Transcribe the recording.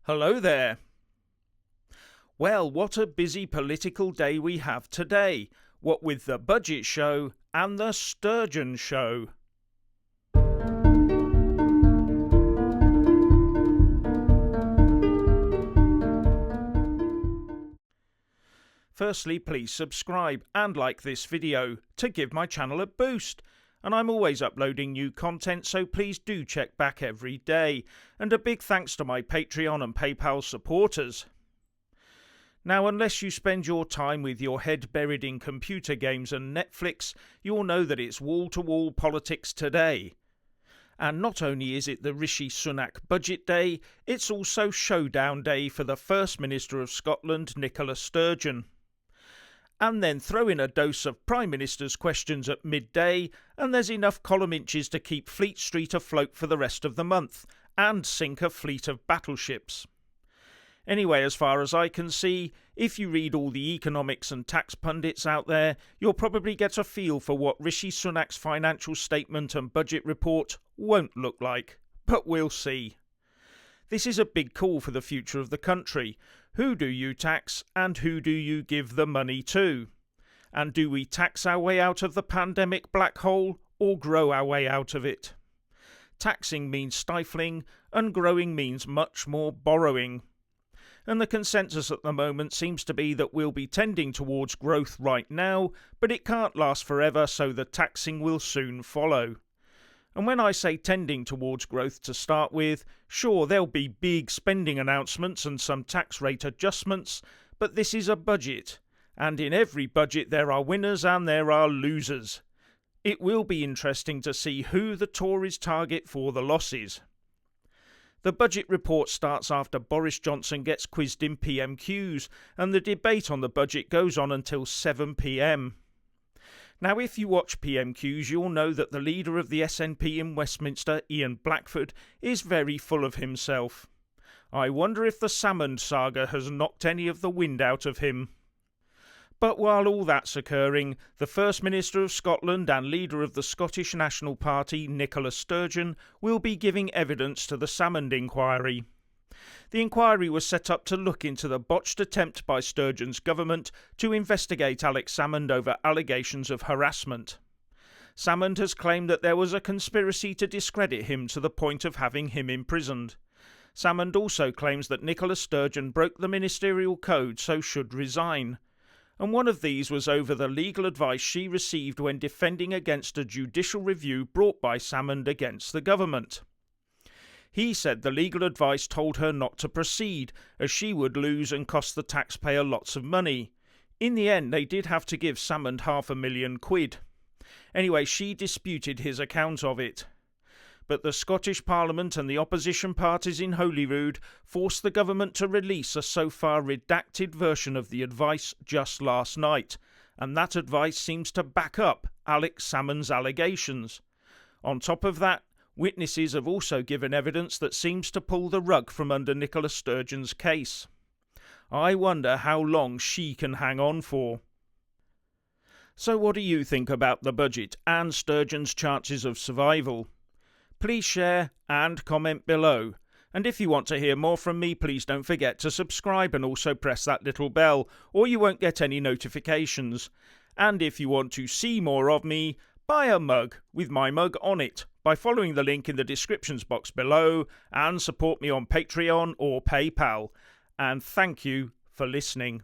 Hello there. Well, what a busy political day we have today, what with the Budget Show and the Sturgeon Show. Firstly, please subscribe and like this video to give my channel a boost. And I'm always uploading new content, so please do check back every day. And a big thanks to my Patreon and PayPal supporters. Now, unless you spend your time with your head buried in computer games and Netflix, you'll know that it's wall-to-wall politics today. And not only is it the Rishi Sunak Budget Day, it's also showdown day for the First Minister of Scotland, Nicola Sturgeon. And then throw in a dose of Prime Minister's questions at midday, and there's enough column inches to keep Fleet Street afloat for the rest of the month, and sink a fleet of battleships. Anyway, as far as I can see, if you read all the economics and tax pundits out there, you'll probably get a feel for what Rishi Sunak's financial statement and budget report won't look like. But we'll see. This is a big call for the future of the country. Who do you tax and who do you give the money to? And do we tax our way out of the pandemic black hole or grow our way out of it? Taxing means stifling and growing means much more borrowing. And the consensus at the moment seems to be that we'll be tending towards growth right now, but it can't last forever, so the taxing will soon follow. And when I say tending towards growth to start with, sure, there'll be big spending announcements and some tax rate adjustments, but this is a budget, and in every budget there are winners and there are losers. It will be interesting to see who the Tories target for the losses. The budget report starts after Boris Johnson gets quizzed in PMQs, and the debate on the budget goes on until 7 p.m. Now, if you watch PMQs, you'll know that the leader of the SNP in Westminster, Ian Blackford, is very full of himself. I wonder if the Salmond saga has knocked any of the wind out of him. But while all that's occurring, the First Minister of Scotland and leader of the Scottish National Party, Nicola Sturgeon, will be giving evidence to the Salmond inquiry. The inquiry was set up to look into the botched attempt by Sturgeon's government to investigate Alex Salmond over allegations of harassment. Salmond has claimed that there was a conspiracy to discredit him to the point of having him imprisoned. Salmond also claims that Nicola Sturgeon broke the ministerial code, so should resign. And one of these was over the legal advice she received when defending against a judicial review brought by Salmond against the government. He said the legal advice told her not to proceed, as she would lose and cost the taxpayer lots of money. In the end, they did have to give Salmond £500,000. Anyway, she disputed his account of it. But the Scottish Parliament and the opposition parties in Holyrood forced the government to release a so far redacted version of the advice just last night, and that advice seems to back up Alex Salmond's allegations. On top of that, witnesses have also given evidence that seems to pull the rug from under Nicola Sturgeon's case. I wonder how long she can hang on for. So what do you think about the budget and Sturgeon's chances of survival? Please share and comment below. And if you want to hear more from me, please don't forget to subscribe and also press that little bell, or you won't get any notifications. And if you want to see more of me, buy a mug with my mug on it by following the link in the descriptions box below, and support me on Patreon or PayPal. And thank you for listening.